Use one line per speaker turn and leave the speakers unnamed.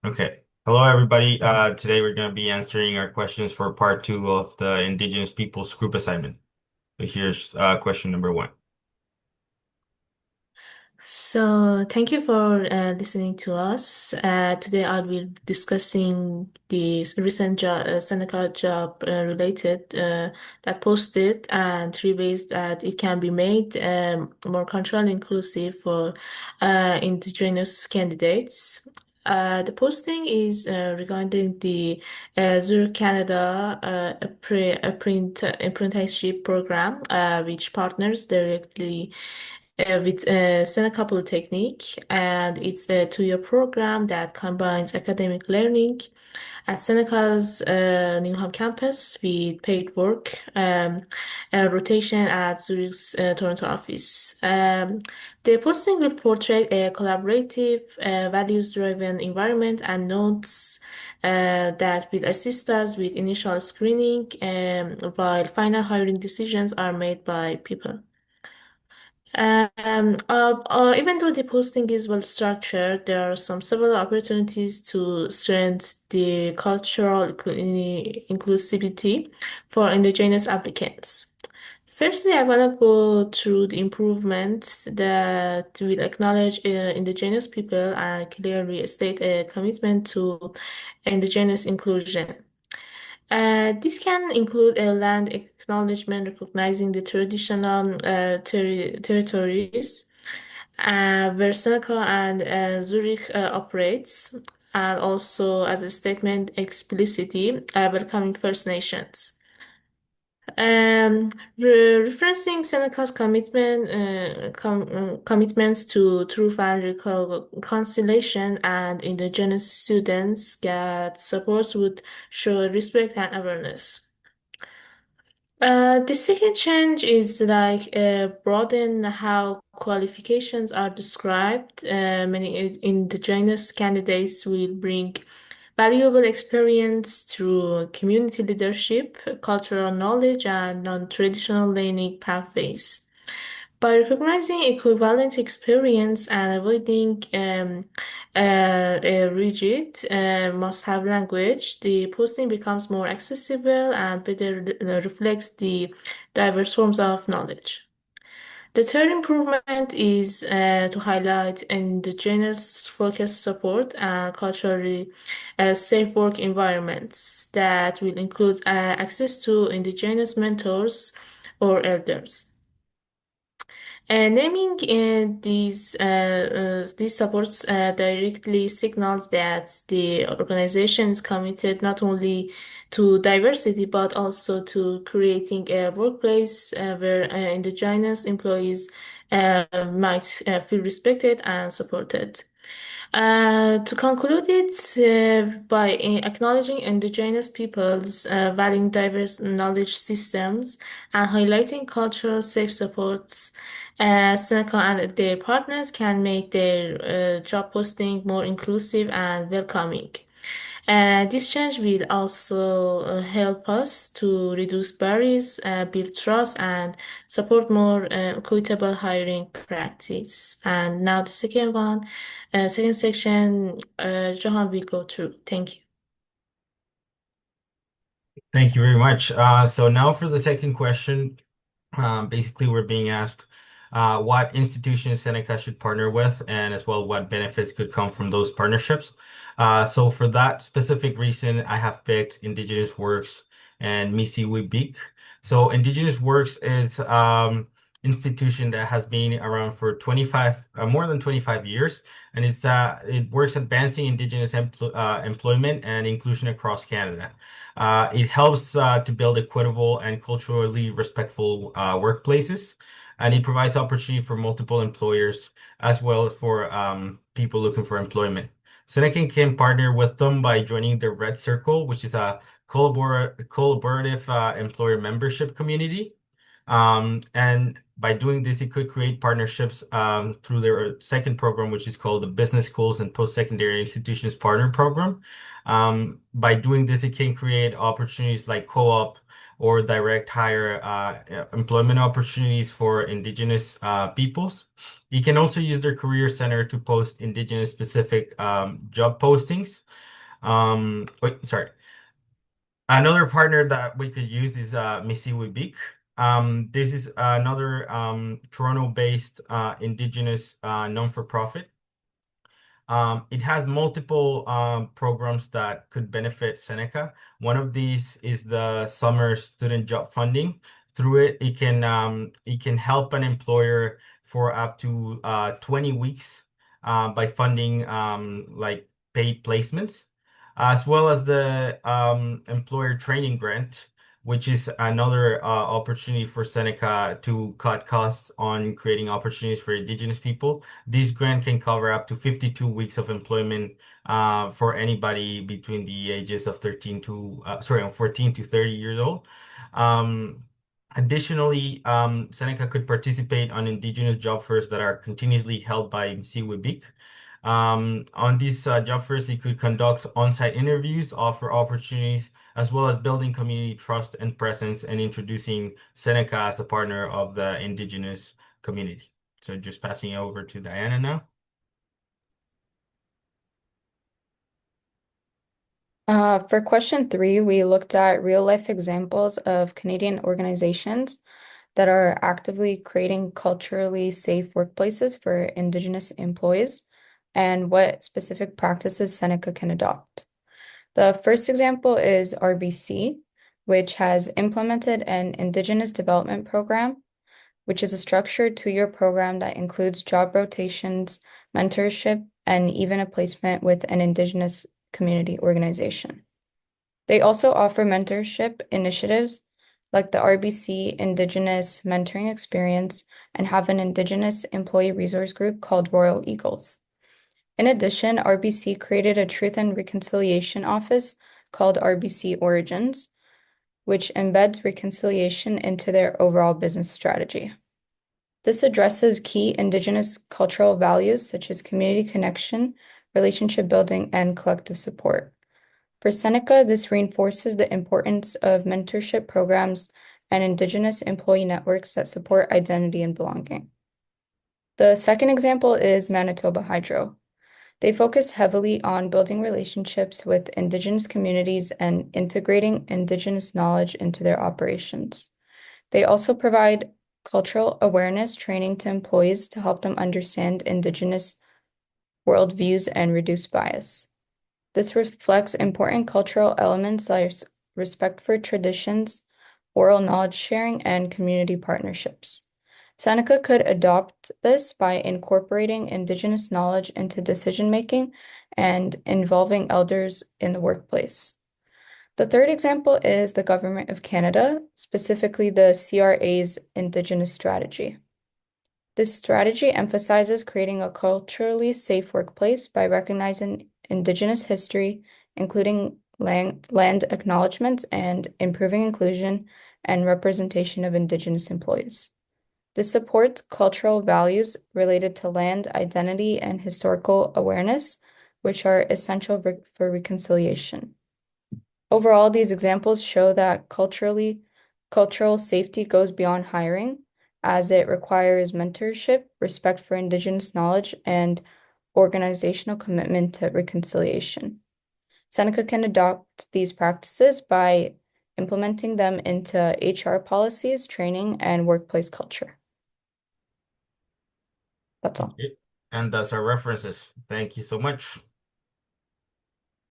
Okay. Hello, everybody. Today we're going to be answering our questions for part two of the Indigenous Peoples Group Assignment. So here's question number one.
So, thank you for listening to us. Today, I will be discussing the recent Seneca job related that posted and three ways that it can be made more culturally inclusive for indigenous candidates. The posting is regarding the Zurich, Canada apprenticeship program, which partners directly with Seneca Polytechnic, and it's a two-year program that combines academic learning at Seneca's Newham campus with paid work, rotation at Zurich's Toronto office. The posting will portray a collaborative, values-driven environment and notes that will assist us with initial screening, while final hiring decisions are made by people. Even though the posting is well structured, there are some several opportunities to strengthen the cultural inclusivity for indigenous applicants. Firstly, I want to go through the improvements that will acknowledge indigenous people and clearly state a commitment to indigenous inclusion. This can include a land acknowledgement recognizing the traditional territories where Seneca and Zurich operates, and also as a statement explicitly welcoming First Nations. Referencing Seneca's commitments to truth and reconciliation and indigenous students get supports would show respect and awareness. The second change is broaden how qualifications are described. Many indigenous candidates will bring valuable experience through community leadership, cultural knowledge, and non-traditional learning pathways. By recognizing equivalent experience and avoiding a rigid must-have language, the posting becomes more accessible and better reflects the diverse forms of knowledge. The third improvement is to highlight indigenous focused support and culturally safe work environments that will include access to indigenous mentors or elders. Naming these supports directly signals that the organization is committed not only to diversity but also to creating a workplace where indigenous employees might feel respected and supported. To conclude it, by acknowledging indigenous peoples, valuing diverse knowledge systems, and highlighting cultural safe supports, Seneca and their partners can make their job posting more inclusive and welcoming. This change will also help us to reduce barriers, build trust, and support more equitable hiring practice. And now the second section, Johan will go through. Thank you.
Thank you very much. So now for the second question. Basically, we're being asked what institutions Seneca should partner with, and as well what benefits could come from those partnerships. So for that specific reason, I have picked Indigenous Works and Misi Wibik. So Indigenous Works is institution that has been around for more than 25 years, and it works advancing Indigenous employment and inclusion across Canada. It helps to build equitable and culturally respectful workplaces, and it provides opportunity for multiple employers as well for people looking for employment. Seneca can partner with them by joining the Red Circle, which is a collaborative employer membership community. And by doing this, it could create partnerships through their second program, which is called the Business Schools and Post-Secondary Institutions Partner Program. By doing this, it can create opportunities like co-op, or direct hire employment opportunities for Indigenous peoples. You can also use their career center to post Indigenous specific job postings. Wait, sorry. Another partner that we could use is Mississippi. This is another Toronto-based Indigenous non-for-profit. It has multiple programs that could benefit Seneca. One of these is the summer student job funding. Through it, it can help an employer for up to 20 weeks by funding like paid placements, as well as the employer training grant, which is another opportunity for Seneca to cut costs on creating opportunities for Indigenous people. This grant can cover up to 52 weeks of employment for anybody between the ages of 14 to 30 years old. Um, Additionally, Seneca could participate on Indigenous job fairs that are continuously held by MCWBIC. On these job fairs, he could conduct on-site interviews, offer opportunities, as well as building community trust and presence and introducing Seneca as a partner of the Indigenous community. So just passing it over to Diana now.
For question three, we looked at real-life examples of Canadian organizations that are actively creating culturally safe workplaces for Indigenous employees and what specific practices Seneca can adopt. The first example is RBC, which has implemented an Indigenous development program, which is a structured two-year program that includes job rotations, mentorship, and even a placement with an Indigenous community organization. They also offer mentorship initiatives like the RBC Indigenous Mentoring Experience and have an Indigenous employee resource group called Royal Eagles. In addition, RBC created a Truth and Reconciliation Office called RBC Origins, which embeds reconciliation into their overall business strategy. This addresses key Indigenous cultural values such as community connection, relationship building, and collective support. For Seneca, this reinforces the importance of mentorship programs and Indigenous employee networks that support identity and belonging. The second example is Manitoba Hydro. They focus heavily on building relationships with Indigenous communities and integrating Indigenous knowledge into their operations. They also provide cultural awareness training to employees to help them understand Indigenous worldviews and reduce bias. This reflects important cultural elements like respect for traditions, oral knowledge sharing, and community partnerships. Seneca could adopt this by incorporating Indigenous knowledge into decision-making and involving elders in the workplace. The third example is the Government of Canada, specifically the CRA's Indigenous strategy. This strategy emphasizes creating a culturally safe workplace by recognizing Indigenous history, including land acknowledgements, and improving inclusion and representation of Indigenous employees. This supports cultural values related to land identity and historical awareness, which are essential for reconciliation. Overall, these examples show that cultural safety goes beyond hiring, as it requires mentorship, respect for Indigenous knowledge, and organizational commitment to reconciliation. Seneca can adopt these practices by implementing them into HR policies, training, and workplace culture. That's all.
Okay. And that's our references. Thank you so much.